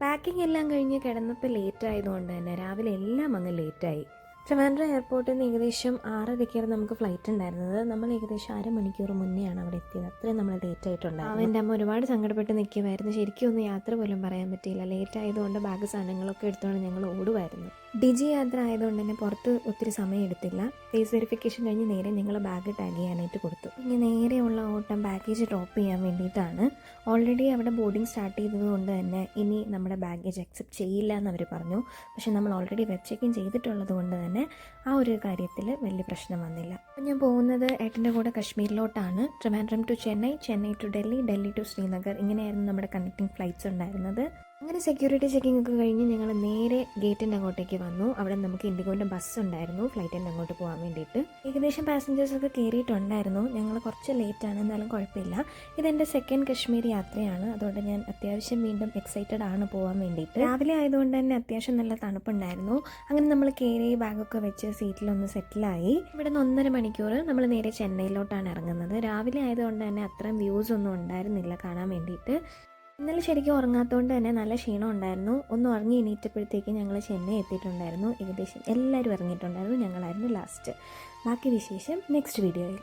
Packing എല്ലാം കഴിഞ്ഞ് കിടന്നപ്പോൾ ലേറ്റ് ആയതുകൊണ്ട് തന്നെ രാവിലെ എല്ലാം അങ്ങ് ലേറ്റായി. ട്രിവാൻഡ്രം എയർപോർട്ടിൽ നിന്ന് ഏകദേശം 6:30 നമുക്ക് ഫ്ലൈറ്റ് ഉണ്ടായിരുന്നത്. നമ്മൾ ഏകദേശം അരമണിക്കൂർ മുന്നെയാണ് അവിടെ എത്തിയത്. അത്രയും നമ്മൾ ലേറ്റ് ആയിട്ടുണ്ടായിരുന്നു. എൻ്റെ അമ്മ ഒരുപാട് സങ്കടപ്പെട്ട് നിൽക്കുമായിരുന്നു. ശരിക്കും ഒന്നും യാത്ര പോലും പറയാൻ പറ്റിയില്ല. ലേറ്റ് ആയതുകൊണ്ട് ബാഗ് സാധനങ്ങളൊക്കെ എടുത്തുകൊണ്ട് ഞങ്ങൾ ഓടുമായിരുന്നു. ഡിജി യാത്ര ആയതുകൊണ്ട് തന്നെ പുറത്ത് ഒത്തിരി സമയം എടുത്തില്ല. ഫേസ് വെരിഫിക്കേഷൻ കഴിഞ്ഞ് നേരെ ഞങ്ങൾ ബാഗ് ടാഗ് ചെയ്യാനായിട്ട് കൊടുത്തു. ഇനി നേരെയുള്ള ഓട്ടം ബാഗേജ് ഡ്രോപ്പ് ചെയ്യാൻ വേണ്ടിയിട്ടാണ്. ഓൾറെഡി അവിടെ ബോർഡിംഗ് സ്റ്റാർട്ട് ചെയ്തതുകൊണ്ട് തന്നെ ഇനി നമ്മുടെ ബാഗേജ് അക്സെപ്റ്റ് ചെയ്യില്ല എന്നവർ പറഞ്ഞു. പക്ഷേ നമ്മൾ ഓൾറെഡി വെബ് ചെക്കിങ് ചെയ്തിട്ടുള്ളത് കൊണ്ട് തന്നെ ആ ഒരു കാര്യത്തിൽ വലിയ പ്രശ്നം വന്നില്ല. അപ്പോൾ ഞാൻ പോകുന്നത് ഏട്ടൻ്റെ കൂടെ കശ്മീരിലോട്ടാണ്. Trivandrum to Chennai, Chennai to Delhi, Delhi to Srinagar, ഇങ്ങനെയായിരുന്നു നമ്മുടെ കണക്റ്റിംഗ് ഫ്ലൈറ്റ്സ് ഉണ്ടായിരുന്നത്. അങ്ങനെ സെക്യൂരിറ്റി ചെക്കിംഗ് ഒക്കെ കഴിഞ്ഞ് ഞങ്ങൾ നേരെ ഗേറ്റിൻ്റെ അങ്ങോട്ടേക്ക് വന്നു. അവിടെ നമുക്ക് ഇൻഡിഗോൻ്റെ ബസ് ഉണ്ടായിരുന്നു ഫ്ലൈറ്റിൻ്റെ അങ്ങോട്ട് പോകാൻ വേണ്ടിയിട്ട്. ഏകദേശം പാസഞ്ചേഴ്സൊക്കെ കയറിയിട്ടുണ്ടായിരുന്നു. ഞങ്ങൾ കുറച്ച് ലേറ്റാണ്, എന്നാലും കുഴപ്പമില്ല. ഇതെൻ്റെ സെക്കൻഡ് കശ്മീർ യാത്രയാണ്. അതുകൊണ്ട് ഞാൻ അത്യാവശ്യം വീണ്ടും എക്സൈറ്റഡ് ആണ് പോകാൻ വേണ്ടിയിട്ട്. രാവിലെ ആയതുകൊണ്ട് തന്നെ അത്യാവശ്യം നല്ല തണുപ്പുണ്ടായിരുന്നു. അങ്ങനെ നമ്മൾ കയറി ബാഗൊക്കെ വെച്ച് സീറ്റിലൊന്ന് സെറ്റിലായി. ഇവിടെ നിന്ന് 1.5 മണിക്കൂർ നമ്മൾ നേരെ ചെന്നൈയിലോട്ടാണ് ഇറങ്ങുന്നത്. രാവിലെ ആയതുകൊണ്ട് തന്നെ അത്രയും വ്യൂസ് ഒന്നും ഉണ്ടായിരുന്നില്ല കാണാൻ വേണ്ടിയിട്ട്. ഇന്നലെ ശരിക്കും ഉറങ്ങാത്തതുകൊണ്ട് തന്നെ നല്ല ക്ഷീണം ഉണ്ടായിരുന്നു. ഒന്ന് ഉറങ്ങി എണീറ്റപ്പോഴത്തേക്ക് ഞങ്ങൾ ചെന്നൈ എത്തിയിട്ടുണ്ടായിരുന്നു. ഏകദേശം എല്ലാവരും ഇറങ്ങിയിട്ടുണ്ടായിരുന്നു. ഞങ്ങളായിരുന്നു ലാസ്റ്റ്. ബാക്കി വിശേഷം നെക്സ്റ്റ് വീഡിയോയിൽ.